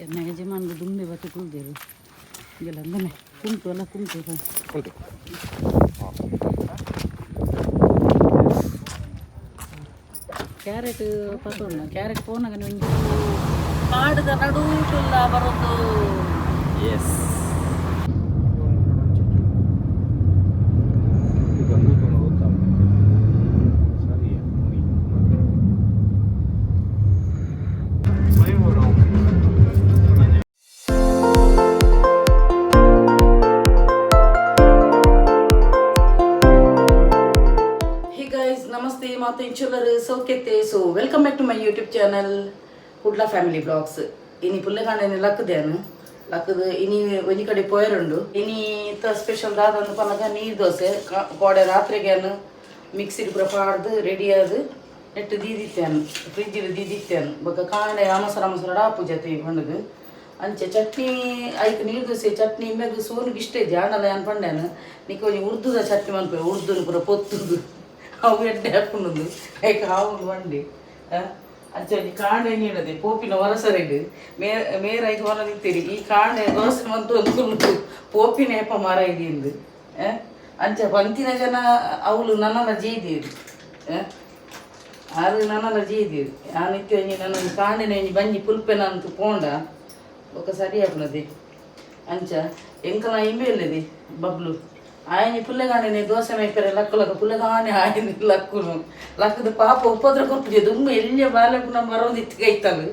ಎನ್ನ ಯಜಮಾನ್ರು ದುಂಬೆ ಬತ್ತು ಕುಳ್ದೇರು ಈಗೆಲ್ಲ ಅಂದನೆ ಕುಂಟು ಅಲ್ಲ ಕುಂಟು ಉಂಟು. ಕ್ಯಾರೆಟ್ ಪತ್ತೋಣ ಕ್ಯಾರೆಟ್ ಪೋನಾಗ ನಿಮಗೆ ಕಾಡದ ನಡುಟುಲ್ಲ ಬರೋದು. ಎಸ್ ನಮಸ್ತೆ ಮಾತು ಇಂಚುಲರು ಸೌಖ್ಯತೆ. So welcome back to my YouTube channel Kudla family blogs. ಇನಿ ಪುಲ್ಲೆಗಾಂಡೇನೆ ಲಕ್ಕದೇನು ಲಕ್ಕದು ಇನಿ ಒಂಜಿ ಕಡೆ ಪೋಯರುಂಡು ಇನಿ ಇತ್ತ ಸ್ಪೆಷಲ್ ದಾದಂದು ಪನಗ ನೀರು ದೋಸೆ ಕೋಡೆ ರಾತ್ರಿಗೇನು ಮಿಕ್ಸಿಡ್ ಪೂರ ಪಾಡ್ದು ರೆಡಿ ಆದು ನೆಟ್ಟು ದೀದಿತ್ತೇನು ಫ್ರಿಜ್ಜಿಡ್ ದೀದಿತ್ತೇನು ಬೊಕ್ಕ ಕಾಂಡೆ ಅಮಸರ ಡಾಪು ಜೊತೆ ಪಂಡದು ಅಂಚೆ ಚಟ್ನಿ ಐಕ್ ನೀರು ದೋಸೆ ಚಟ್ನಿ ಇಮ್ಮೆಗ್ ಸೋನಿಗೆ ಇಷ್ಟ ಇದೆ ಆಂಡಲ ಏನು ಪಂಡೇನು ನಿಕ್ಕೆ ಒಂಜಿ ಉರ್ದುದ ಚಟ್ನಿ ಮನ್ಪೆ ಉರ್ದುನು ಪೂರ ಪೊತ್ತುದು ಅವು ಎಡ್ಡೆ ಹಾಕೊಂಡು ಐಕ ಹಾವು ಬಂಡಿ ಅಂಚಿ ಕಾಂಡೆ ನೀಡದೆ ಪೋಪಿನ ಹೊರಸರಿಡು ಮೇರ ಐದು ಹೊರ ನಿಂತೀರಿ ಈ ಕಾಂಡೆ ದೋಸೆ ಮಂತು ಅಂದ್ಕೊಂಡು ಪೋಪಿನ ಹೆಪ್ಪ ಮರ ಇದೆಂದು ಅಂಚ ಪಂತಿನ ಜನ ಅವಳು ನನ್ನಲ್ಲ ಜೀದೀರು ಆರು ನನ್ನಲ್ಲ ಜೀದೀರು ಆ ನಿತ್ಯ ನನ್ನ ಕಾಂಡೆನ ಬಂಜಿ ಪುಲ್ಪೆನ ಅಂತ ಪೋಂಡ ఒక ಸರಿ ಆಗ್ನದೆ ಅಂಚ ಎಂಕಲ ಇಮೇಲಿದೆ ಬಬ್ಲು ಆಯನಿ ಪುಲ್ಲೆಗಾಣೆ ದೋಸೆ ಮೇಯ್ಪರೆ ಲಕ್ಕ ಪುಲ್ಲೆಗಾಣೆ ಆಯನಿ ಲಕ್ಕುನು ಲಕ್ಕದ ಪಾಪ ಉಪದ್ರ ಕೊಟ್ಟಿದೆ ದುಮ್ಮ ಎಲ್ಲಿಯ ಬಾಲಕು ನಮ್ಮ ಬರೋದು ಇತ್ತಿಗೈತಲ್ಲ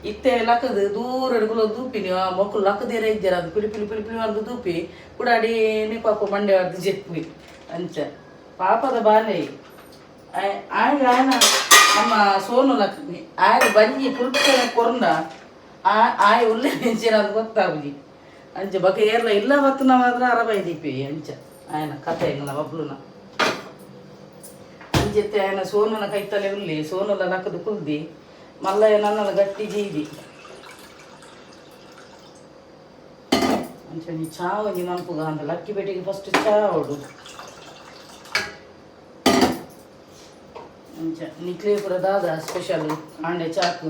ಇತ್ತೆ ಲಕ್ಕದು ದೂರ ಗುಲ ದೂಪಿನಿ ಆ ಮಕ್ಕಳು ಲಕ್ಕದೇರ ಇದ್ದಾರ ಅದು ಪಿಳಿ ಪಿಳಿ ಪಿಳಿ ಪಿಳಿ ಒಂದು ದೂಪಿ ಕುಡಾಡೇನೆ ಪಾಪ ಮಂಡೆ ಅದು ಜೆಪ್ಪಿ ಅಂಚ ಪಾಪದ ಬಾಲೆ ಆಗ ಆಯನ ನಮ್ಮ ಸೋನು ಲಕ್ಷ್ಮಿ ಆಯ ಬಂಜಿ ಪುಲ್ಪೆನ ಕೊರಂದ ಆಯ ಉಲ್ಲೆ ನೆಂಚಿನ ಅದು ಗೊತ್ತಾಗುಜಿ ಅಂಚ ಬಕ ಏರ್ಲ ಇಲ್ಲ ಬತ್ತು ನಾವು ಅದ್ರ ಅರಬೈದೀಪಿ ಅಂಚ ఆయన కథ అయిన బబ్లున అని చెప్తే ఆయన సోనుల కైతలే ఉల్లి సోనుల లక్కదు కుల్ది మళ్ళీ నన్నల గట్టి జీది మంచిగా నీ చావు నీ మనుపుగా అంత లక్కి పెట్టికి ఫస్ట్ చావుడు మంచిగా నీకులే కూడా దాదా స్పెషల్ ఆండే చాకు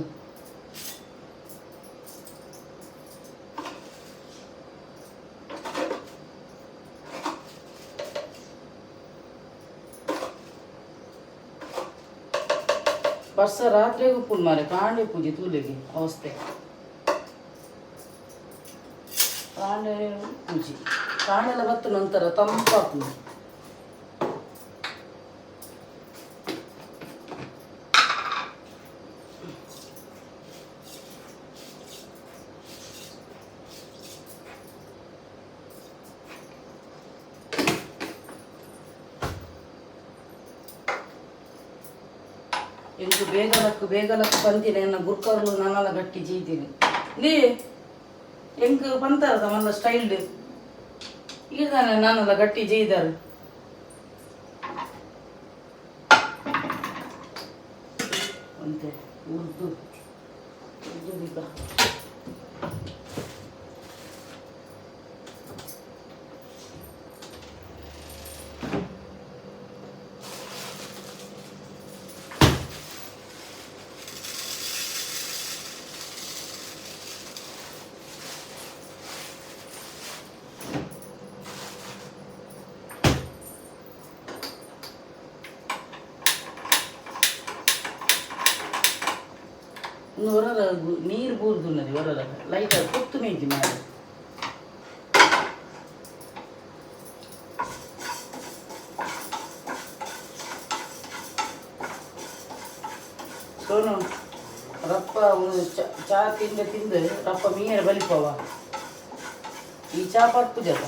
ವರ್ಷ ರಾತ್ರಿಗೂ ಉಪ್ಪು ಮಾರೆ ಕಾಂಡೆ ಪೂಜೆ ತೂಲೆಗೆ ಅವಸ್ಥೆ ಕಾಂಡೆ ಪೂಜೆ ಕಾಂಡೆಲ್ಲ ಬತ್ತು ನಂತರ ತಂಪಾಕು ಎಂಟು ಬೇಗಲಕ್ಕು ಬಂತೀನಿ ನನ್ನ ಗುರ್ಕರ್ಲು ನನ್ನೆಲ್ಲ ಗಟ್ಟಿ ಜೀತೀನಿ ನೀ ಹೆಂಗ್ ಬಂತಾರದ ಮಲ್ಲ ಸ್ಟೈಲ್ಡ್ ಈಗ ನಾನೆಲ್ಲ ಗಟ್ಟಿ ಜೀದಾರು ಅಂತೆ ಉರ್ದು ಈಗ ಹೊರಲ ನೀರು ಬೂರ್ದುನ್ನది ಹೊರಲ ಲೈಟ್ ಕೊತ್ತು ಮೇಜಿ ಮಾಡಿ ಸೋನು ರಪ್ಪ ಚಾ ತಿಂದು ರಪ್ಪ ಮೀರ ಬಲಿಪವ ಈ ಚಾ ಪರ್ಪು ಜತ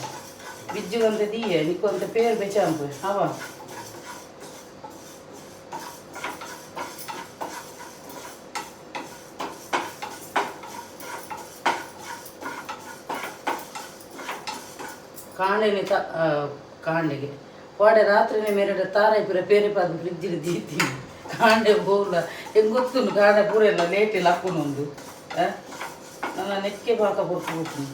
ಬಿಜ್ಜುಗಂತ ದೀಯ ನಿಕ್ಕೊಂತ ಪೇರು ಬೆಚಾಂಪು ಅವ ಕಾಂಡೆನೆ ಕಾಂಡೆಗೆ ಕೋಡೆ ರಾತ್ರಿನೇ ಮೇರೆ ತಾರಾಯಿ ಪೂರ ಪೇರೆ ಪಾದು ಫ್ರಿಜ್ಜಿಗೆ ದೀತೀನಿ ಕಾಂಡೆ ಬೋಲ ಹೆಂಗೆ ಗೊತ್ತುಂಡು ಕಾಂಡೆ ಪೂರ ಎಲ್ಲ ಲೇಟಿಲ್ಲ ಹಾಕೊಂಡು ನನ್ನ ನೆಕ್ಕೆ ಪಾಕ ಕೊಟ್ಟು ಹೋಗ್ತೀನಿ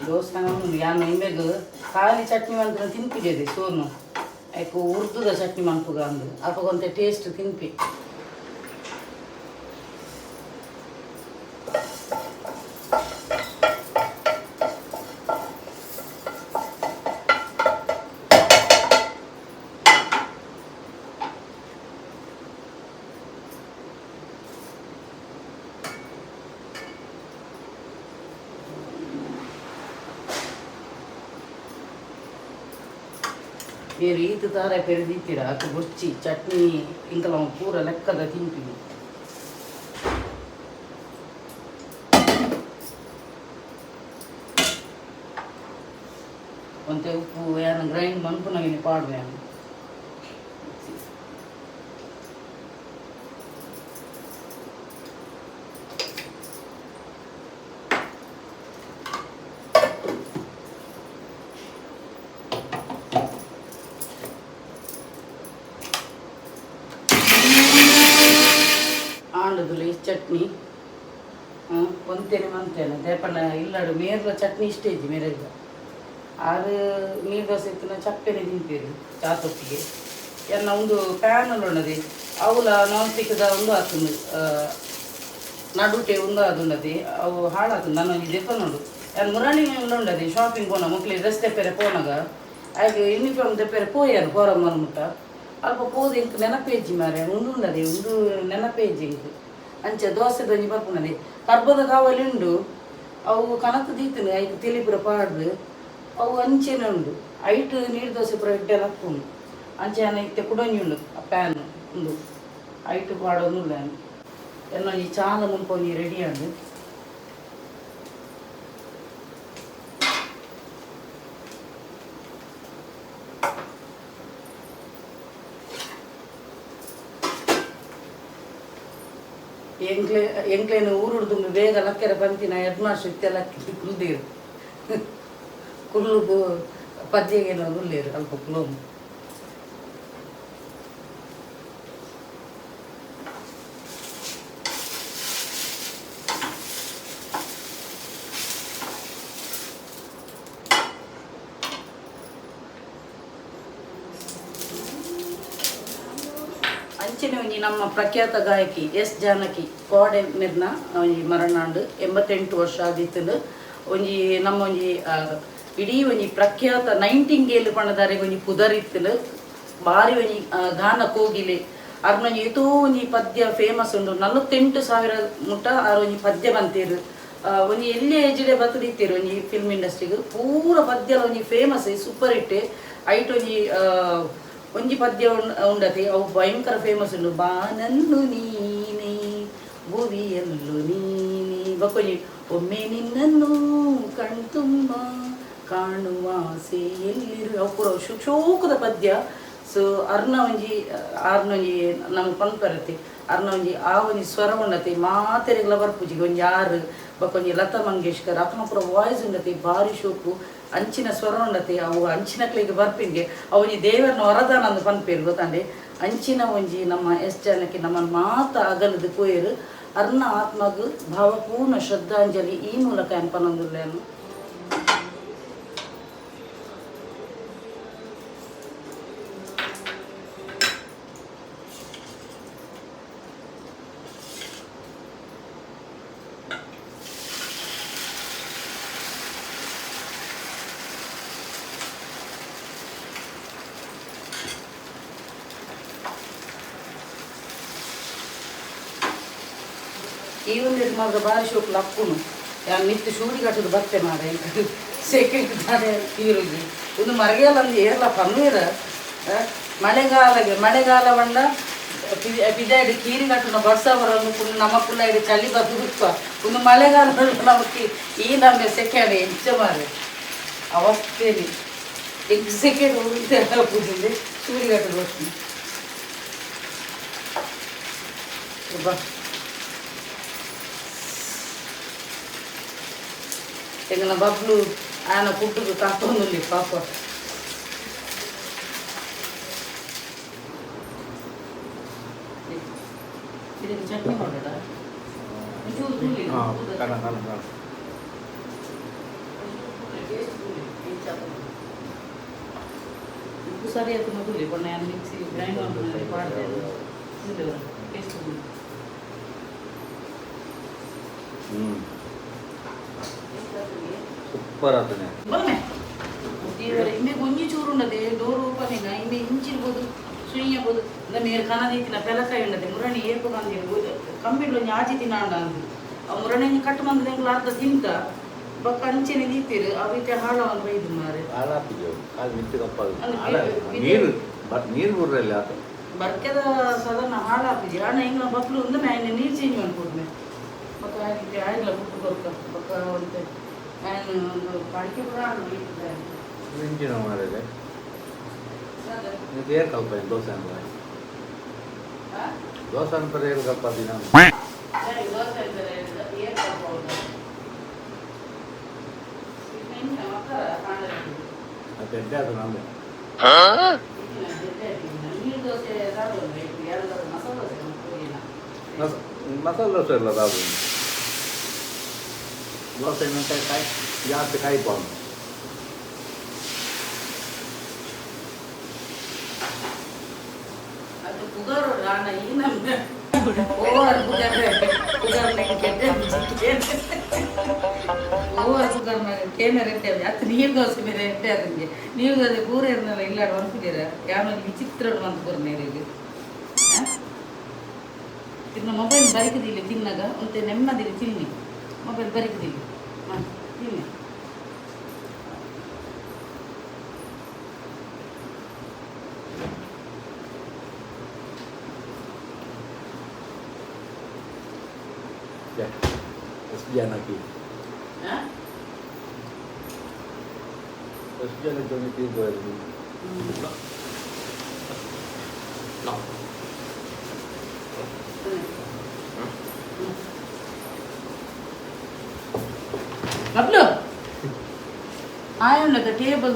ದೋಸೆ ಯಾನು ಹಿಂಬೆಗ್ ಖಾಲಿ ಚಟ್ನಿ ಮಂತ್ರ ತಿನ್ಪಿದೆ ಸೋನು ಯಾಕೆ ಉರ್ದುದ ಚಟ್ನಿ ಮನ್ಪುಗ ಅಂದು ಅಪ್ಪಗೊಂತ ಟೇಸ್ಟ್ ತಿನ್ಪಿ ಈ ರೀತಿ ತರ ಪೆರೆದಿತ್ತೀರ ಅದು ಬೊಚ್ಚಿ ಚಟ್ನಿ ಇಂಕಲ ಪೂರ ಲೆಕ್ಕದ ತಿಂತೀವಿ ಒಂತೆ ಉಪ್ಪು ಏನು ಗ್ರೈಂಡ್ ಮನ್ಪು ನನಗೆ ಪಾಡುವೆ ಚಟ್ನಿ ಒಂತೇನೆ ಮಂತೇನೆ ದೇಪಣ್ಣ ಇಲ್ಲಾಡು ಮೇರ್ಲ ಚಟ್ನಿ ಇಷ್ಟೇ ಇದ್ದಿ ಮೇರೆಲ್ಲ ಆರು ನೀರು ದೋಸೆ ಇತ್ತಿನ ಚಪ್ಪೆನೆ ತಿಂತೀರಿ ಚಾತೊಟ್ಟಿಗೆ ಎನ್ನ ಒಂದು ಪ್ಯಾನಲ್ಲಿ ಉಣ್ಣದೆ ಅವಲ ನಾನ್ ಸ್ಟಿಕ್ದ ಒಂದು ಹಾಕೊಂಡು ನಡುಟೆ ಒಂದು ಅದು ಉಂಡದೆ ಅವು ಹಾಳಾತು ನಾನು ಒಂದು ದೆಪ್ಪ ನೋಡು ನಾನು ಮುರಾಣಿ ಉಂಡದೆ ಶಾಪಿಂಗ್ ಪೋನ ಮಕ್ಳಿಗೆ ಡ್ರೆಸ್ ತೆಪ್ಪರೆ ಪೋನಾಗ ಹಾಗೆ ಯೂನಿಫಾರ್ಮ್ ತೆಪ್ಪರೆ ಪೋಯಾನು ಹೋರಮ್ಮನ ಮುಟ್ಟ ಅಲ್ಪ ಪೋದು ಇಂಕ ನೆನಪೇಜಿ ಮಾರೆ ಉಂಡುಂಡದೆ ಒಂದು ನೆನಪೇಜಿ ಇಂಕ ಅಂಚೆ ದೋಸೆ ದೊಂಜಿ ಬರ್ಪುನದೆ ಕರ್ಬದ ಕಾವಲಿ ಉಂಡು ಅವು ಕನಕ ದೀತನು ಐದು ತಿಳಿಪುರ ಪಾಡ್ದು ಅವು ಅಂಚೆನೆ ಉಂಡು ಐಟ್ ನೀರು ದೋಸೆ ಪುರ ಇಡ್ಡೆಲ್ಲ ಹಾಕೊಂಡು ಅಂಚೆ ಅನ್ನ ಇತ್ತೆ ಕುಡೊಂಜಿ ಉಂಡು ಆ ಪ್ಯಾನ್ ಉಂಡು ಐಟ್ ಪಾಡೋದಿಲ್ಲ ಎಲ್ಲ ಈ ಚಾದ ಮುನ್ಪೊಂಜಿ ರೆಡಿ ಆಡು ಎಂಕ್ಲೇನು ಊರುಡ್ದು ಬೇಗ ಲಕ್ಕೆರ ಬಂತಿನ ಹೆಡ್ಮಾಸ್ಟರ್ ಇತ್ತೆಲ್ಲ ಕುಲ್ದೀರು ಕುಲ್ಲುದು ಪದ್ಯಗೇನೋ ಕುಲ್ಲೇರು ಅಲ್ಪ ಕುಲೋಮು ಅಂಚನೆ ಒಂಜಿ ನಮ್ಮ ಪ್ರಖ್ಯಾತ ಗಾಯಕಿ ಎಸ್ ಜಾನಕಿ ಕೋಡೆ ಮಿರ್ನ ಒಂಜಿ ಮರಣಾಂಡು 88 ವರ್ಷ ಆದಿತ್ತಂಡು ಒಂಜಿ ನಮ್ಮ ಒಂಜಿ ಇಡೀ ಒಂಜಿ ಪ್ರಖ್ಯಾತ ನೈಂಟಿಂಗೇಲ್ ಪಣದಾರೆಗೆ ಒಂಜಿ ಪುದರಿತ್ತಲು ಬಾರಿ ಒಂಜಿ ಗಾನ ಕೋಗಿಲೆ ಅರ್ನೊಂಜಿ ಏತೋ ಒಂಜಿ ಪದ್ಯ ಫೇಮಸ್ ಉಂಡು 48,000 ಮುಟ್ಟ ಆರು ಒಂಜಿ ಪದ್ಯ ಬಂತೇರು ಒಂಜಿ ಎಲ್ಲಿ ಏಜಿಡೆ ಬತ್ತದಿತ್ತೇರು ಒಂಜಿ ಫಿಲ್ಮ್ ಇಂಡಸ್ಟ್ರಿಗೆ ಪೂರ ಪದ್ಯ ಒಂಜಿ ಫೇಮಸ್ ಸೂಪರ್ ಹಿಟ್ ಐಟ್ ಒಂಜಿ ಪದ್ಯ ಉಂಡತಿ ಅವು ಭಯಂಕರ ಫೇಮಸ್ ಉಂಡು ಬಾನಲ್ಲು ನೀನೇ ಭುವಿಯಲ್ಲು ನೀನೇ ಬಕ್ಕೊಂಜಿ ಒಮ್ಮೆ ನಿನ್ನನ್ನು ಕಣ್ತುಂಬ ಕಾಣುವ ಆಸೆ ಎಲ್ಲಿರು ಅವು ಪೂರ ಶೋಕದ ಪದ್ಯ ಸೊ ಆರ್ನೊಂಜಿ ನಮ್ಗೆ ಪಂಪರತಿ ಆರ್ನೊಂಜಿ ಆ ಒಂಜಿ ಸ್ವರ ಉಂಡತಿ ಮಾತೆರೆಗ್ಲ ಬರ್ಪುಜಿಗೆ ಒಂಜಿ ಆರು ಬಕ್ಕೊಂಜಿ ಲತಾ ಮಂಗೇಶ್ಕರ್ ಅಪ್ಪನ ಪೂರ ವಾಯ್ಸ್ ಉಂಡತಿ ಭಾರಿ ಶೋಕು ಅಂಚಿನ ಸ್ವರ ಉಂಡತಿ ಅವು ಅಂಚಿನಕ್ಲಿಗೆ ಬರ್ಪಿನ್ಗೆ ಅವೊಂಜಿ ದೇವರನ್ನ ವರದಾನ ಅಂದು ಪನ್ಪೇರು ಗೊತ್ತಂಡೆ ಅಂಚಿನ ಒಂಜಿ ನಮ್ಮ ಎಸ್ ಜನಕ್ಕೆ ನಮ್ಮ ಮಾತ ಅಗಲದು ಪೋಯರು ಅರ್ನ ಆತ್ಮಗು ಭಾವಪೂರ್ಣ ಶ್ರದ್ಧಾಂಜಲಿ ಈ ಮೂಲಕ ಅನ್ಪನೊಂದುಲ್ಲೇನು ಈ ಒಂದು ಮಾತ್ರ ಭಾರಿ ಶೋಕ್ ಲಪ್ಪುನು ಯಾರು ನಿತ್ಯ ಶೂಡಿ ಕಟ್ಟೋದು ಬತ್ತೆ ಮಾರೆ ಸೆಕೆಂಡ್ ತಾನೇ ಈರುಳ್ಳಿ ಒಂದು ಮರಗೆಲ್ಲ ಏರ್ಲ ಪನ್ನೀರ ಮಳೆಗಾಲ ಬಂಡ ಪಿದಾಡಿ ಕೀರಿ ಕಟ್ಟುನ ಬರ್ಸ ಬರೋದು ಪುಣ್ಯ ನಮ್ಮ ಪುಲ್ಲ ಇಡಿ ಚಳಿ ಬದುಕ ಒಂದು ಮಳೆಗಾಲ ನಮಗೆ ಈ ನಮಗೆ ಸೆಕೆಂಡ್ ಎಂಚ ಮಾರೆ ಅವಸ್ಥೆಲಿ ಸೆಕೆಂಡ್ ಉಳಿದ ಪೂಜೆ ಶೂಡಿ ಕಟ್ಟೋದು ಬರ್ತೀನಿ ಬಾ ಎಂಗನ ಬಬ್ಲು ಆನ ಪುಟ್ಟುದು ಕರ್ಕೊಂಡುಲ್ಲಿ ಪಾಪ ಇದಕ್ಕೆ ಚಟ್ನಿ ಮಾಡೋದ ಉಪ್ಪು ಸರಿ ಆಯ್ತು ಮಗುಲಿ ಬಣ್ಣ ಮಿಕ್ಸಿ ಗ್ರೈಂಡ್ ಮಾಡಿದೆ ಟೇಸ್ಟ್ ಸೂಪರ್ ಆಗ್ತದೆ ಬನ್ನಿ ಇಮ್ಮೆ ಗೊಂಜಿ ಚೂರು ಉಂಡದೆ ಡೋರ್ ಓಪನ್ ಈಗ ಇಮ್ಮೆ ಇಂಚಿರ್ಬೋದು ಸುಯ್ಯಬೋದು ಇಂದ ಮೇರೆ ಕನದೀತಿನ ಪೆಲಕಾಯಿ ಉಂಡದೆ ಮುರಣಿ ಏಪು ಬಂದಿರು ಕಂಬಿಡ್ಲು ಒಂಜಿ ಆಚಿ ತಿನ್ನಾಂಡ ಅಂದು ಆ ಮುರಣಿ ಕಟ್ಟು ಬಂದ್ರೆ ಎಂಗ್ಲ ಅರ್ಧ ತಿಂತ ಬಕ್ಕ ಅಂಚೆನೆ ದೀತಿರು ಆ ರೀತಿ ಹಾಳವನ್ನು ಬೈದು ಮಾರೆ ನೀರು ಬುರ್ರಲ್ಲಿ ಆತ ಬರ್ಕೆದ ಸಾಧಾರಣ ಹಾಳಾಪಿದೆ ಹಣ ಹಿಂಗ ಬಕ್ಲು ಒಂದು ಮ್ಯಾನೆ ನೀರು ಚೇಂಜ್ ಮಾಡ್ಕೊಡ್ಮೆ ಬಕ್ಕ ಆಗಿದ್ದೆ ಆಗಿಲ್ಲ ಬಿಟ್ಟು ಬರ್ಕ ಬಕ್ಕ ಒಂದು ಮ್ಯಾನ್ ಒಂದು ಪಾಡಿಕೆ ಪುರ ಇಂಜಿನ ಮಾಡಿದೆ ಇದು ಏರ್ ಕಲ್ಪ ದೋಸೆ ಅಂತ ದೋಸೆ ಅಂತ ಏರ್ ಕಲ್ಪ ದಿನ ದೋಸೆ ಅಂದರೆ ಏರ್ ಕಲ್ಪ ಮತ್ತೆ ಎಡ್ಡೆ ಅದು ನಮ್ಮೆ ಮಸಾಲೆ ದೋಸೆ ಇಲ್ಲ ಅದು ದೋಸೆ ಕಾಯಿ ಜಾಸ್ತಿ ಕಾಯಿ ಪಾನು ಅದು ಪುಗಾರು ರಾಣ ಈ ನಮ್ಗೆ ಓವರ್ ಪುಗಾರ ಓವರ್ ಪುಗಾರ ಕೇಮರ್ ಇರ್ತೇವೆ ಅತ್ತು ನೀರು ದೋಸೆ ಬೇರೆ ಇಟ್ಟೆ ಅದಕ್ಕೆ ನೀವು ಅದು ಪೂರ ಇರಲ್ಲ ಇಲ್ಲಾಡು ಅನ್ಸಿದ್ದೀರ ಯಾವ ವಿಚಿತ್ರ ಬಂದು ಬರ್ ನೀರಿಗೆ ತಿನ್ನ ಮೊಬೈಲ್ ಬರಿಕದಿಲ್ಲ ತಿನ್ನಾಗ ಮತ್ತೆ ನೆಮ್ಮದಿಲ್ಲ ತಿನ್ನಿ ಮೊಬೈಲ್ ಬರಿಕದಿಲ್ಲ ಹಾಂ ತಿನ್ನಿ ಎಷ್ಟು ಜನಕ್ಕೆ ಎಷ್ಟು ಜನಕ್ಕೆ ತೀರ್ಬೋದು ಬಬ್ಲು ಆಯುಂಡದ ಟೇಬಲ್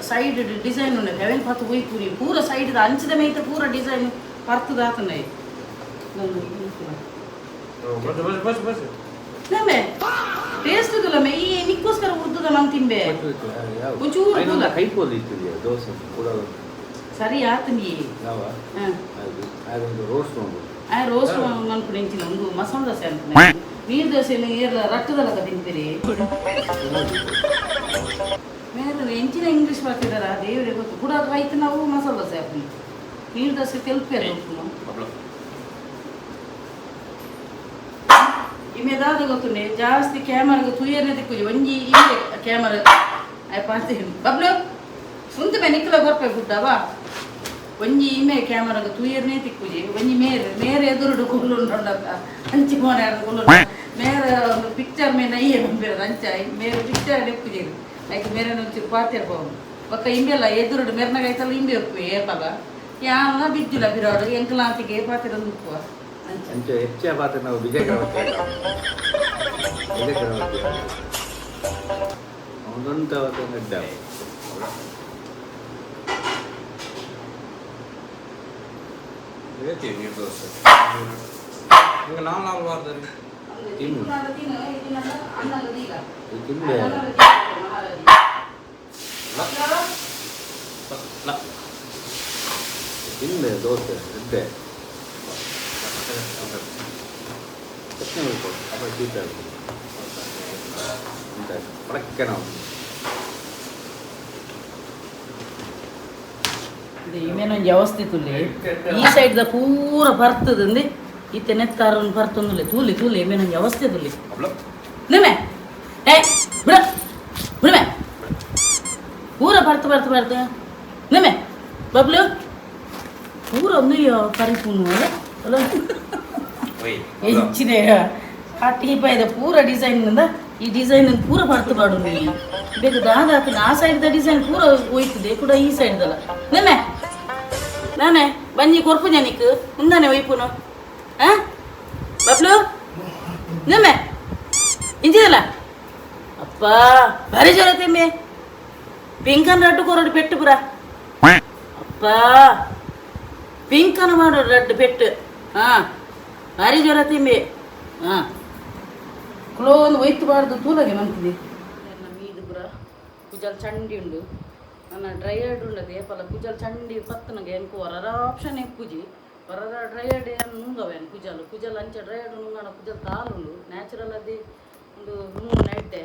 ಸೈಡ್ ಡಿಸೈನ್ ಉಂಡದು ಅವೇನು ಪತ್ತು ಹೋಯ್ ಪೂರಿ ಪೂರ ಸೈಡ್ ಅಂಚದ ಮೇಯ್ತ ಪೂರ ಡಿಸೈನ್ ಪರ್ತದ ಆತಂದೆ ನಮ್ಮೆ ಟೇಸ್ಟ್ ಇದಲ್ಲ ಮೇ ಈ ನಿಕ್ಕೋಸ್ಕರ ಉರ್ದುದ ನಾನು ತಿಂಬೆ ಒಂಚೂರು ದೋಸೆ ಸರಿ ಆತ ನೀ ರೋಸ್ಟ್ ಅನ್ಕೊಂಡು ಹೆಂಚಿನ ಒಂದು ಮಸಾಲೆ ದೋಸೆ ಅನ್ಕೊಂಡೆ ನೀರು ದೋಸೆ ಏರ್ಲ ರಟ್ಟದಲ್ಲ ತಿಂತೀರಿ ಮೇಲೆ ಹೆಂಚಿನ ಇಂಗ್ಲೀಷ್ ಬರ್ತಿದಾರ ದೇವ್ರೆ ಗೊತ್ತು ಕೂಡ ಆಯ್ತು ನಾವು ಮಸಾಲೆ ದೋಸೆ ಹಾಕ್ತೀನಿ ನೀರು ದೋಸೆ ತೆಲ್ಪೇರಿ ಇಮೇದಾದ ಗೊತ್ತುಂಡೆ ಜಾಸ್ತಿ ಕ್ಯಾಮರಾಗ ತುಯ್ಯನೆ ದಿಕ್ಕುಜಿ ಒಂಜಿ ಇಲ್ಲೇ ಕ್ಯಾಮರಾ ಪಾತಿ ಬಬ್ಲು ಸುಂತ ಮೇ ನಿಕ್ಕಲ ಗೊರ್ಪೆ ಗುಡ್ಡವಾ ಒಂಜಿ ಇಮೆ ಕ್ಯಾಮರಾಗ ತುಯ್ಯರ್ನೇ ತಿಕ್ಕುಜಿ ಒಂಜಿ ಮೇರೆ ಎದುರುಡು ಕುಳ್ಳುಂಡಕ ಅಂಚಿ ಮೋನೆ ಆಡ ಕುಳ್ಳು ಮೇರೆ ಒಂದು ಪಿಕ್ಚರ್ ಮೇ ನಯ್ಯೆ ಬಂದಿರೋದು ಅಂಚ ಮೇರೆ ಪಿಕ್ಚರ್ ನೆಕ್ಕುಜಿ ಆಯ್ತು ಮೇರೆ ಒಂಚೂರು ಪಾತಿರ್ಬೋದು ಒಕ್ಕ ಇಂಬೆಲ್ಲ ಎದುರುಡು ಮೆರ್ನಾಗ ಆಯ್ತಲ್ಲ ಇಂಬೆ ಉಪ್ಪು ಏಪಗ ಯಾವನ ಬಿದ್ದಿಲ್ಲ ಬಿರೋಡು ಎಂಕಲಾಂತಿಗೆ ಪಾತಿರೋದು ಉಪ್ಪು ಅಂಚೆ ಹೆಚ್ಚೆ ಪಾತ್ರ ನಾವು ವಿಜಯ ಒಂದೊಂದು ಇದ್ದಾವೆ ನೀರು ದೋಸೆ ಈಗ ನಾವು ಬಾರ್ದಲ್ಲಿ ತಿಂದೆ ದೋಸೆ ಇದ್ದೆ ಪಡಕ್ಕೆ ನಾವು ಇಮೇನೊಂದು ವ್ಯವಸ್ಥೆ ತುಲ್ಲಿ ಈ ಸೈಡ್ದ ಪೂರ ಬರ್ತದಂದೆ ಇತ್ತೆ ನೆತ್ತಾರನ್ನು ಬರ್ತಂದುಲ್ಲೆ ತೂಲಿ ತೂಲಿ ಇಮೇನೊಂದು ವ್ಯವಸ್ಥೆ ತುಲ್ಲಿ ನಿಮ್ಮೆ ಏ ಬಿಡ ಬಿಡಮೆ ಪೂರ ಬರ್ತ ನಿಮ್ಮೆ ಬಬ್ಲು ಪೂರ ಒಂದು ಪರಿಪೂರ್ಣ ಅಲ್ಲ ಹೆಚ್ಚಿನ ಟೀಪಾಯ್ದ ಪೂರ ಡಿಸೈನಿಂದ ಈ ಡಿಸೈನ್ ಪೂರ ಬರ್ತು ಬಾಡು ನೀ ಬೇಕು ದಾದಾತನ ಆ ಸೈಡ್ದ ಡಿಸೈನ್ ಪೂರ ಹೋಯ್ತದೆ ಕೂಡ ಈ ಸೈಡ್ದಲ್ಲ ನೆನ್ನೆ ನಾನೇ ಬಂಜಿ ಕೊರ್ಪು ಜನಿಕ್ ಮುಂದಾನೆ ಒಯ್ಪುನು ಹಾಂ ಬಬ್ಲು ನೆನ್ನೆ ಇಂಜಿದಲ್ಲ ಅಪ್ಪ ಭಾರಿ ಜ್ವರ ತೆಮ್ಮೆ ಪಿಂಕನ್ ರಡ್ಡು ಕೊರಡು ಪೆಟ್ಟು ಪುರ ಅಪ್ಪ ಪಿಂಕನ ಮಾಡು ರಡ್ಡು ಪೆಟ್ಟು ಹಾಂ ಭಾರಿ ಜ್ವರ ತಿಂಬೆ ಹಾಂ ಕ್ಲೋ ಒಂದು ಒಯ್ತಬಾರ್ದು ತೂಲಾಗೆ ಮಂತಿದೆ ಮೀದು ಪುರ ಕುಜಲ್ ಚಂಡಿ ಉಂಡು ನನ್ನ ಡ್ರೈಯರ್ಡ್ ಉಂಡದು ಏಪಲ ಕುಜಲ್ ಚಂಡಿ ಪತ್ತನಗೆ ಎನ್ಕು ಹೊರರ ಆಪ್ಷನ್ ಎಕ್ಕುಜಿ ಹೊರರ ಡ್ರೈಯರ್ಡ್ ಏನು ನುಂಗವೇನು ಕುಜಲ್ ಅಂಚೆ ಡ್ರೈಯರ್ಡ್ ನುಂಗಣ ಕುಜಲ್ ತಾಲುಂಡು ನ್ಯಾಚುರಲ್ ಅದಿ ಒಂದು ನುಂಗು ನೆಡ್ಡೆ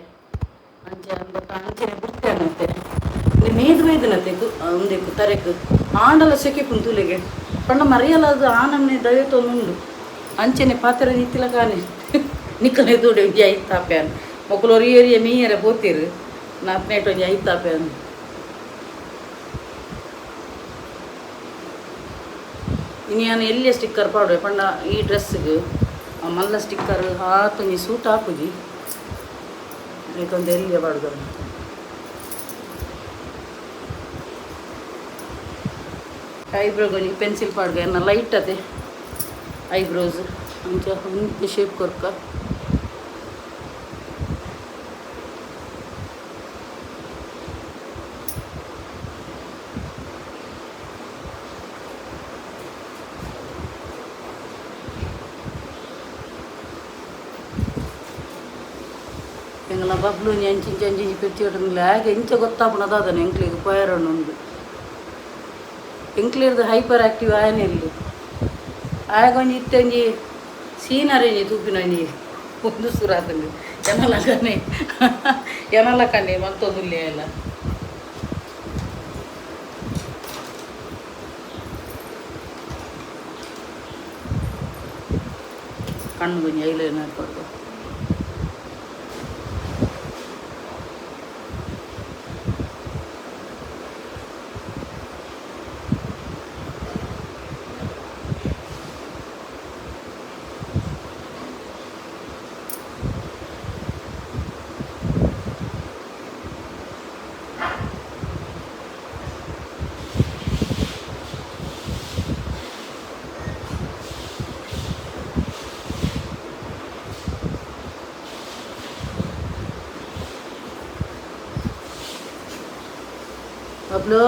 ಅಂಚೆ ಅಂಚೆನೆ ಬಿಡ್ತೇನಂತೆ ಮೇದ್ವೇದನತೆ ಒಂದೆಕ್ಕು ತರೆಕು ಆಂಡಲ ಸೆಕೆ ಕುಂತುಲೆಗೆ ಪಂಡ ಮರೆಯಲಾದ ಆನಮ್ನೆ ದಯತೊಂದುಂಡು ಅಂಚೆನೆ ಪಾತ್ರೆ ನಿತ್ತಿಲ ಕಾನೆ ನಿಕ್ಕನೆ ತೂಡೆ ಒಂಜಿ ಐತಾಪ್ಯಾನ್ ಮೊಕ್ಕಲೋರು ಏರಿಯ ಮೀಯರೆ ಪೋತಿರು ನಾತ್ನೇಟ್ ಒಂಜಿ ಐತಾಪ್ಯಾನ್ ಇನ್ನು ನಾನು ಎಲ್ಲಿಯ ಸ್ಟಿಕ್ಕರ್ ಪಾಡುವೆ ಪಂಡ ಈ ಡ್ರೆಸ್ಸಿಗೆ ಮಲ್ಲ ಸ್ಟಿಕ್ಕರ್ ಆತೊಂಜಿ ಸೂಟ್ ಹಾಕುಜಿ ಇದೊಂದು ಎಲ್ಲಿಯ ಪಾಡುದು ಐಬ್ರೋಗೊಂಜಿ ಪೆನ್ಸಿಲ್ ಪಾಡ್ಗ ಎನ್ನ ಲೈಟ್ ಅದೇ ಐಬ್ರೋಸ್ ಅಂಚ ಒಂದೇ ಶೇಪ್ ಕೊರ್ಕ ಎಂಗಲ ಬಬ್ಲು ಅಂಚಿಂಚ ಅಂಚಿಂಚಿ ಪೆಚ್ಚಿಟ್ಟಿಲ್ಲ ಹಾಗೆ ಇಂಚ ಗೊತ್ತಾಪಣದಾದನು ಎಂಕ್ಲಿಗೆ ಪಯರಣ್ಣುಂಡು ಎಂಕ್ಲಿರ್ದು ಹೈಪರ್ ಆ್ಯಕ್ಟಿವ್ ಆಯನೇ ಇಲ್ಲಿ ಆಗೊಂಜಿ ಇತ್ತಂಜಿ ಸೀನರೇಂಜಿ ತೂಪಿನಂಜಿ ಒಂದು ಸುರಾತಂದು ಎನಲಕನೆ ಮತ್ತೊಂದುಲ್ಲೆ ಎಲ್ಲ ಕಣ್ಣು ಕೊಂಚ ಐಲೈನರ್ ಕೊಡ್ದು ಬಬ್ಲು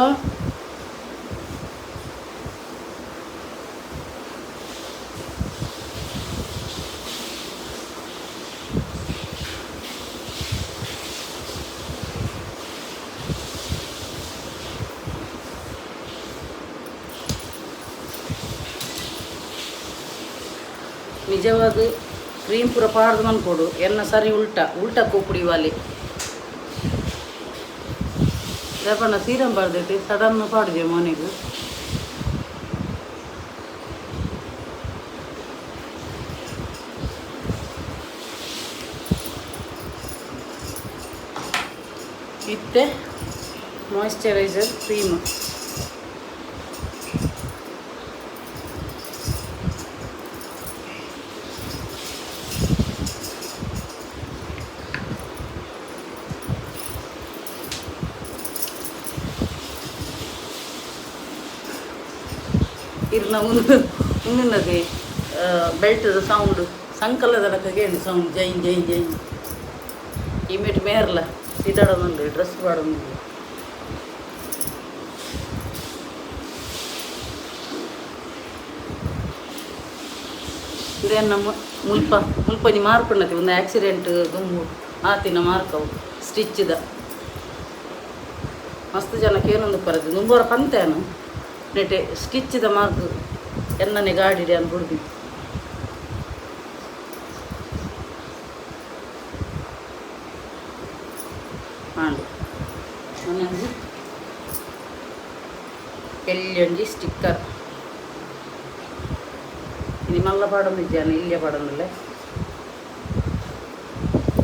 ನಿಜವಾದ ಕ್ರೀಮ್ ಪೂರ ಪಾಡ್ದು ಮನ್ಕೊಡು ಎನ್ನ ಸರಿ ಉಲ್ಟಾ ಕೂಪುಡಿವಾಲಿ ರೇಪಣ್ಣ ಸೀರಂ ಬರ್ದೈತಿ ಸಡನ್ ಪಾಡಿದೆ ಮನೆಗೂ ಇತ್ತೆ ಮಾಯಿಶ್ಚರೈಸರ್ ಕ್ರೀಮ್ ಇರ್ನ ಮುಂದಿನದು ಬೆಲ್ಟದ ಸೌಂಡು ಸಂಕಲದ ಕೇಳಿ ಸೌಂಡ್ ಜೈ ಜೈ ಜೈ ಇಮೇಟ್ ಮೇರ್ಲ ಇದಾಡೋದು ಡ್ರೆಸ್ ಮಾಡೋದು ಇದೇನು ನಮ್ಮ ಮುಲ್ಪನಿ ಮಾರ್ಪಣ್ಣತಿ ಒಂದು ಆಕ್ಸಿಡೆಂಟ್ ದುಂಬು ಆತಿನ ಮಾರ್ಕವು ಸ್ಟಿಚ್ದ ಮಸ್ತ್ ಜನಕ್ಕೆ ಏನೊಂದು ಪರದು ದುಂಬೋರ ಪಂತೇನು ನೆಟ್ಟೆ ಸ್ಟಿಚ್ದ ಮಾರ್ಕ್ ಎನ್ನನೆ ಗಾಡಿಡೆ ಅಂತ ಹುಡುಗಿ ಮಾಡಿ ಒಂದೊಂದು ಎಲ್ಲಿಯೊಂಜಿ sticker ini malla padam ijjana ille padannalle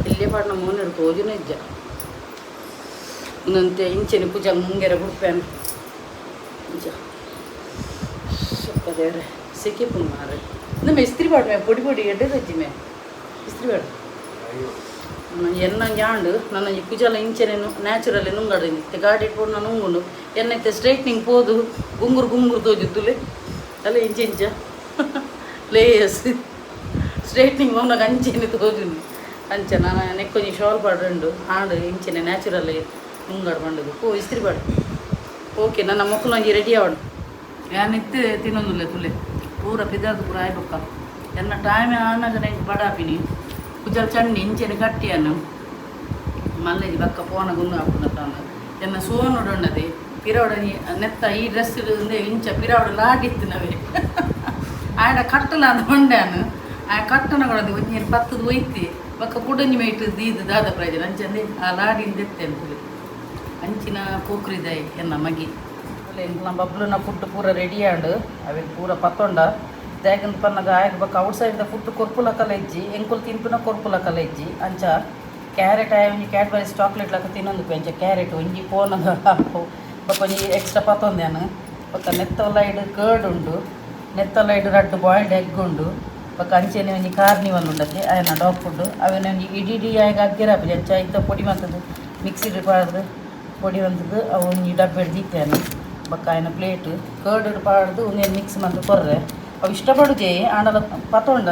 ille padna mone tojuna ijja nante incheni pujal mungere burpen ijja soppadere seke punmare ನಮ್ಮ ಇಸ್ತ್ರಿ ಪಾಡ್ಮೆ ಪೊಡಿ ಪೊಡಿ ಎಡ್ಡೆ ಸಜ್ಜಿಮೆ ಇಸ್ತ್ರಿ ಪಾಡು ಎನ್ನ ಜಾಂಡು ನನ್ನ ಈ ಕುಜಲ ಇಂಚೆನೆ ನ್ಯಾಚುರಲಿ ನುಂಗಡಿನಿ ಗಾಡಿ ಇಟ್ಕೊಂಡು ನಾನು ನುಂಗುಂಡು ಎನ್ನೈತೆ ಸ್ಟ್ರೈಟ್ನಿಂಗ್ ಪೋದು ಗುಂಗುರು ತೋಜುತ್ತುಲೆ ಅಲ್ಲ ಇಂಚೆ ಇಂಚ ಲೇಯರ್ಸ್ ಸ್ಟ್ರೈಟ್ನಿಂಗ್ ಅವನಾಗ ಅಂಚೆನೆ ತೋಜುಂಡು ಅಂಚೆ ನಾನು ನೆಕ್ಕೊಂಜಿ ಶಾಲ್ ಪಾಡುಂಡು ಹಾಡು ಇಂಚೆನೆ ನ್ಯಾಚುರಲಿ ನುಂಗಾಡು ಬಂಡದು ಓ ಇಸ್ತ್ರಿ ಪಾಡು ಓಕೆ ನನ್ನ ಮಕ್ಕಳು ಒಂಜಿ ರೆಡಿ ಆವಡು ಯಾನಿತ್ತು ತಿನ್ನೊಂದುಲ್ಲೆ ತುಲೆ ಪೂರ ಪಿದಾದು ಪೂರ ಆಯ್ಬಕ್ಕ ಎನ್ನ ಟೈಮ್ ಆನಾಗ ನಂಗೆ ಬಡಾಪಿನಿ ಕುಜಲ್ ಚಂಡಿ ಇಂಚೆನೆ ಕಟ್ಟಿಯನ್ನು ಮಲ್ಲೆಜಿ ಬಕ್ಕ ಪೋನ ಗುನ್ನು ಹಾಕುನ ತಾನು ಎನ್ನ ಸೋನುಡುಂಡದೆ ಪಿರವಡನಿ ನೆತ್ತ ಈ ಡ್ರೆಸ್ ಇಡುಂದೆ ಇಂಚ ಪಿರವಡ ಲಾಡಿತ್ತು ನವೆ ಆಡ ಕಟ್ಟಲ ಅಂತ ಹೊಂಡ್ಯಾನು ಆ ಕಟ್ಟನ ಕೊಡದು ಒಂಜಿ ಪತ್ತದು ಒಯ್ತಿ ಬಕ್ಕ ಕುಡಂಜಿ ಮೇಯ್ತು ದೀದು ದಾದ ಪ್ರಯೋಜನ ಅಂಚಂದೆ ಆ ಲಾಡಿಂದ ಎತ್ತೆ ಅಂತೇಳಿ ಅಂಚಿನ ಪೋಕ್ರಿದಾಯಿ ಎನ್ನ ಮಗಿ ನಮ್ಮ ಬಬ್ಲುನ ಫುಡ್ ಪೂರ ರೆಡಿ ಆಂಡು ಅವೆ ಪೂರ ಪತ್ತೊಂಡ ದಾಗಂದು ಪನ್ನಗ ಆಯ್ಕೆ ಬಕ್ಕ ಔಟ್ ಸೈಡ್ ಫುಡ್ ಕೊರ್ಪುಲ ಕಲ ಇಜ್ಜಿ ಎಂಕುಲು ತಿನ್ಪಿನ ಕೊರ್ಪುಲ ಕಲ ಇಜ್ಜಿ ಅಂಚ ಕ್ಯಾರೆಟ್ ಆಯ ಒಂಜಿ ಕ್ಯಾಡ್ಬರೀಸ್ ಚಾಕ್ಲೇಟ್ ಲಕ್ಕ ತಿನ್ನೊಂದು ಅಂಚ ಕ್ಯಾರೆಟ್ ಒಂಜಿ ಪೋನಗ ಹಾಕು ಬಕ್ಕ ಒಂಜಿ ಎಕ್ಸ್ಟ್ರಾ ಪತ್ತೊಂದೇನು ಬಕ್ಕ ನೆತ್ತೊಲೈಡ್ ಕರ್ಡ್ ಉಂಡು ನೆತ್ತೊಲೈಡ್ ರಡ್ಡು ಬಾಯ್ಲ್ಡ್ ಎಗ್ ಉಂಡು ಬಕ್ಕ ಅಂಚೆನೆ ಒಂಜಿ ಕಾರ್ನಿವಲ್ ಉಂಡತ್ತೆ ಆಯನ ಡಾಗ್ ಫುಡ್ ಅವೇನ ಒಂಜಿ ಇಡೀ ಆಯ್ಕೆ ಅಗ್ಗಿರಾಪಿ ಅಂಚ ಇತ್ತ ಪೊಡಿ ಮಂತದ್ದು ಮಿಕ್ಸಿಡ್ ಪಾಡ್ದು ಪೊಡಿ ಮಂತದ್ದು ಅವು ಒಂಜಿ ಡಬ್ಬೆಡ್ ದಿತ್ತೇನು ಬಕ್ಕ ಆಯನ ಪ್ಲೇಟ್ ಕರ್ಡ್ ಪಾಡ್ದು ಒಂದೇನು ಮಿಕ್ಸ್ ಮಂತು ಕೊರ್ರೆ ಅವು ಇಷ್ಟಪಡುದೇ ಆಂಡಲ ಪತ್ತೊಂಡ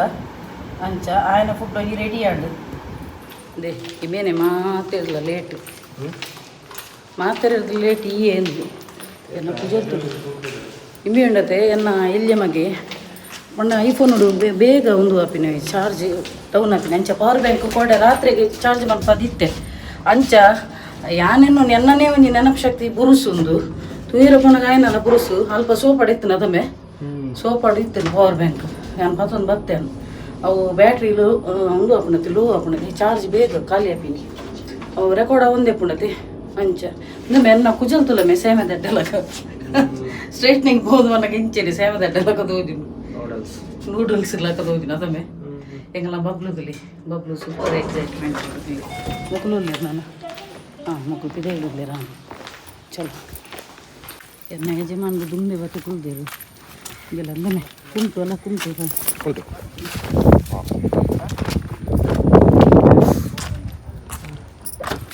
ಅಂಚ ಆಯನ ಫುಡ್ ಒಂಜಿ ರೆಡಿ ಆಂಡು ಅದೇ ಇಮೇನೆ ಮಾತಾಡಿಲ್ಲ ಲೇಟ್ ಮಾತಾಡಿರೋದು ಲೇಟ್ ಈ ಏನು ಎನ್ನ ಪೂಜೆರ್ತುಡು ಇಮೆ ಉಂಡತೆ ಎನ್ನ ಇಲ್ಯ ಮಗೆ ಮೊನ್ನೆ ಐಫೋನ್ ಉಡು ಬೇಗ ಒಂದು ಆಪಿನ ಚಾರ್ಜ್ ಡೌನ್ ಆಪಿನ ಅಂಚ ಪವರ್ ಬ್ಯಾಂಕ್ ಕೊಡೆ ರಾತ್ರಿಗೆ ಚಾರ್ಜ್ ಮಲ್ಪದಿತ್ತೆ ಅಂಚ ಯಾನೇನು ಎನ್ನನೇ ಒಂಜಿ ನೆನಪು ಶಕ್ತಿ ಬುರುಸುಂದು ತೂಯಿರ ಪೊಣಗಾಯನಲ್ಲ ಬುರುಸು ಅಲ್ಪ ಸೋಪಾಡಿತ್ತು ಅದಮೆ ಸೋಪಾಡಿತ್ತೇನೆ ಪವರ್ ಬ್ಯಾಂಕ್ ನಾನು ಮತ್ತೊಂದು ಬರ್ತೇನೆ ಅವು ಬ್ಯಾಟ್ರಿಲು ಒಂದು ಆಪುಣತಿ ಲೋ ಆಪುಣತಿ ಚಾರ್ಜ್ ಬೇಗ ಖಾಲಿ ಆಪಿನಿ ಅವು ರೆಕಾರ್ಡ್ ಒಂದೇ ಪುಣತಿ ಅಂಚ ಇಂದೊಮ್ಮೆ ಎನ್ನ ಕುಜಲ್ತುಲಮೆ ಸೇಮೆದಡ್ಡೆಲಕ ಸ್ಟ್ರೈಟ್ನಿಂಗ್ ಹೋದು ನನಗೆ ಇಂಚೆನೆ ಸೇಮೆದಡ್ಡೆಲಕ ದೋದಿನು ನೂಡಲ್ಸ್ ಲಕ ದೋದಿನ ಅದಮೆ ಎಂಗಲ ಬಬ್ಲು ಸೂಪರ್ ಎಕ್ಸೈಟ್ಮೆಂಟ್ ಮುಕ್ಲು ನಾನು ಮುಕ್ಳು ಪಿದೆ ಇಳಿದ್ಲೆ ರಾಮ ಚಲೋ ಎನ್ನ ಯಜಮಾನ್ದು ದುಂಬೆ ಬತ್ತೆ ಕುಳ್ದೇರು ಇದೆಲ್ಲ ಅಂದನೆ ಕುಂಟು ಅಲ್ಲ ಕುಂಟು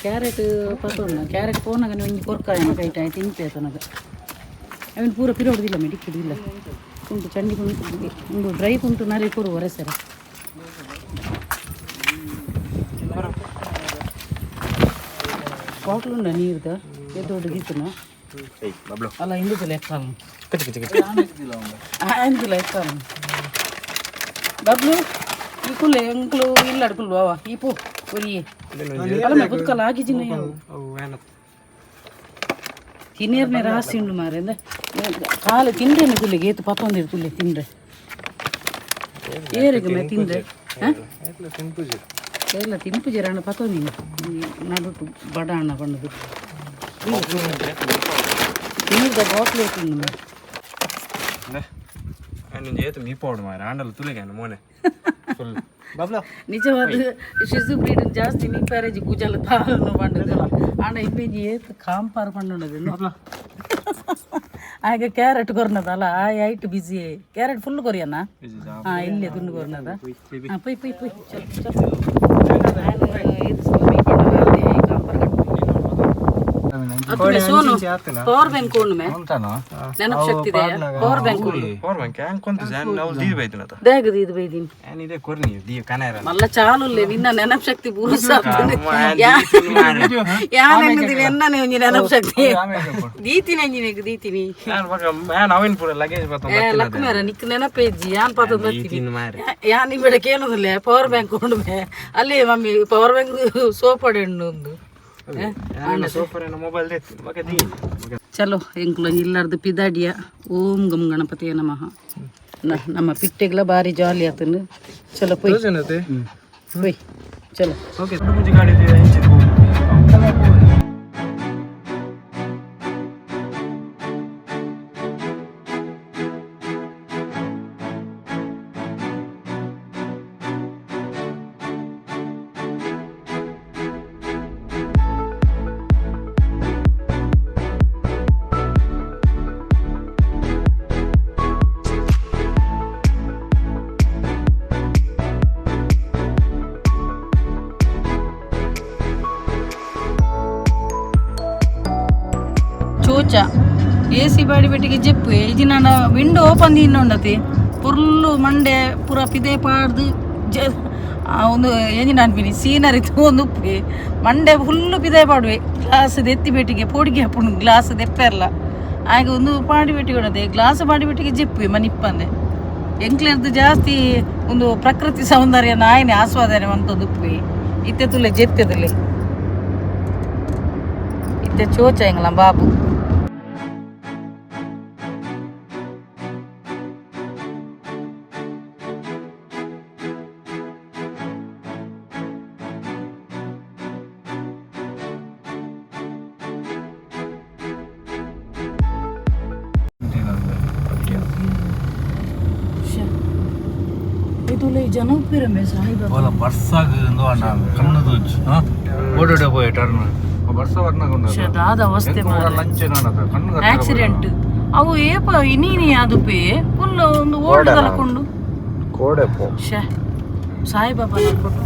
ಕ್ಯಾರೆಟ್ ಪತ್ತೋಣ ಕ್ಯಾರೆಟ್ ಪೋನಾಗ ಒಂಜಿ ಕೊರ್ಕಾಯನ ಕೈಟ್ ಆಯ್ತು ತಿಂಪೆ ತನಗ ಅವನು ಪೂರ ಪಿರೋಡ್ದಿಲ್ಲ ಮೆಡಿಕ್ಕಿದಿಲ್ಲ ಕುಂಟು ಚಂಡಿ ಕುಂಟು ಒಂದು ಡ್ರೈ ಕುಂಟು ನರಿ ಕೂರು ಒರೆಸರ ಬಾಟ್ಲುಂಡ ನೀರ್ದ ಎದ್ದೋಡು ಗೀತನ ಅಲ್ಲ ಹಿಂದಿಲ್ಲ ಎಕ್ಕಾಲ ಎಕ್ಕಾಲ ಬಬ್ಲು ಈ ಕುಲ್ಲೆ ಎಂಕ್ಲು ಇಲ್ಲ ಅಡ್ಕುಲ್ವಾ ಈ ಪೂ ಒರಿಯೇ ಅಲ್ಲ ಕುತ್ಕಲ್ಲ ಆಗಿಜಿನ ತಿನ್ನೀರ್ನೆ ರಾಸಿ ಉಂಡು ಮಾರೆ ಅಂದ್ರೆ ಕಾಲು ತಿಂಡ್ರೇನೆ ಕುಲ್ಲೆ ಗೇತು ಪತ್ತೊಂದಿರು ಕುಲ್ಲೆ ತಿಂದ್ರೆ ಏರಿಗೆ ಮೇ ತಿಂದ್ರೆ ಎಲ್ಲ ತಿನ್ಪುಜೆ ರಣ್ಣ ಪತ್ತೊಂದಿನ ನಡುಟು ಬಡ ಅಣ್ಣ ಬಣ್ಣದು ತಿನ್ನದ ಬಾಟ್ಲು ತಿನ್ನು ನಿಜವಾದ ಶಿಶು ಬ್ರೀಡ್ ಜಾಸ್ತಿ ನಿಂಪಾರೇಜಿ ಕೂಜಲ ತಾನು ಬಂಡದು ಆಂಡ ಇಪ್ಪೇಜಿ ಏತ್ ಕಾಂಪಾರು ಪಂಡುಂಡದು ಆಗ ಕ್ಯಾರೆಟ್ ಕೊರ್ನದಲ್ಲ ಆ ಐಟ್ ಬಿಸಿ ಕ್ಯಾರೆಟ್ ಫುಲ್ ಕೊರಿಯನ್ನ ಇಲ್ಲೇ ತುಂಡು ಕೊರ್ನದ ಪೈ ಪೈ ಪೈ ಸೋನು ಪವರ್ ಬ್ಯಾಂಕ್ ಉಂಡು ನೆನಪು ಶಕ್ತಿ ಪವರ್ ಬ್ಯಾಂಕ್ ದೇಗದು ಇದು ಬೈದೀನಿ ಮಲ್ಲ ಚಾಲುಲ್ಲೆ ನಿನ್ನ ನೆನಪು ಶಕ್ತಿ ಯಾನೆನ್ನುದಿಲ್ಲ ಎನ್ನನೆ ಒಂಜಿ ನೆನಪು ಶಕ್ತಿ ದೀತಿನಿ ಅಂಜಿನೆಗ್ ದೀತಿನಿ ಲಕ್ಷ್ಮೇರ ನಿಕ್ ನೆನಪೇಜ್ಜಿ ಯಾನ್ ಪಾತದ ಬರ್ತೀನಿ ಯಾನ್ ನಿಮ್ಮೆಡೆ ಕೇಳುದಿಲ್ಲ ಪವರ್ ಬ್ಯಾಂಕ್ ಉಂಡು ಅಲ್ಲಿ ಮಮ್ಮಿ ಪವರ್ ಬ್ಯಾಂಕ್ ಸೋಪಡೆ ಉಂಡು ಒಂದು ಚಲೋ ಎಂಕ್ಲು ಇಲ್ಲಾರ್ದು ಪಿದಾಡಿಯ ಓಂ ಗಮ್ ಗಣಪತಿಯ ನಮಃ ನಮ್ಮ ಪಿಟ್ಟೆಗ್ಲ ಬಾರಿ ಜಾಲಿ ಆತನು ಚಲೋ ಪೊಯ್ ಪೊಯ್ ಚಲೋ ಚೋಚ ಎ ಸಿ ಬಾಡಿ ಬೆಟ್ಟಿಗೆ ಜೆಪ್ಪು ಇದು ನಾನು ವಿಂಡೋ ಓಪನ್ ಇನ್ನೊಂಡತಿ ಪುರ್ಲು ಮಂಡೆ ಪೂರ ಪಿದೆ ಪಾಡ್ದು ಒಂದು ಎಂಜಿನ ಅನ್ಪಿನಿ ಸೀನರಿ ಒಂದು ಉಪ್ಪಿ ಮಂಡೆ ಫುಲ್ಲು ಪಿದೆ ಪಾಡುವೆ ಗ್ಲಾಸ್ ಎತ್ತಿ ಬೆಟ್ಟಿಗೆ ಪೋಡಿಗೆ ಹಾಕೊಂಡು ಗ್ಲಾಸ್ ದೆಪ್ಪೆಲ್ಲ ಹಾಗೆ ಒಂದು ಪಾಡಿ ಬೆಟ್ಟಿಗೆ ಹೊಡದೆ ಗ್ಲಾಸ್ ಪಾಡಿ ಬೆಟ್ಟಿಗೆ ಜೆಪ್ಪುವೆ ಮನಿಪ್ಪಂದೆ ಎಂಕ್ಲೆರ್ದು ಜಾಸ್ತಿ ಒಂದು ಪ್ರಕೃತಿ ಸೌಂದರ್ಯ ನಾಯನೆ ಆಸ್ವಾದನೆ ಅಂತದ್ದು ಉಪ್ಪಿ ಇತ್ತೆ ತುಲೆ ಜೆಪ್ಪೆದಲ್ಲಿ ಮತ್ತೆ ಚೋಚ ಎಂಗ್ಲ ಬಾಬು itu ಜನಪ್ರಿಯ ಸಾಯಿಬಾಬಾ ಬರ್ಸಾಗ ಕಣ್ಣು ದೂಚಿ ಓಡೋಡೆ ಹೋಯ್ ಟರ್ನ್ ಬರ್ಸ ಶದಾದ ಅವಸ್ಥೆ ಆಕ್ಸಿಡೆಂಟ್ ಅವು ಏಪ ಇನ್ನೀನಿ ಅದು ಪೇ ಫುಲ್ ಒಂದು ಓಡದಲ್ಕೊಂಡು ಕೋಡೆ ಸಾಯಿಬಾಬಾ ಕೊಟ್ಟು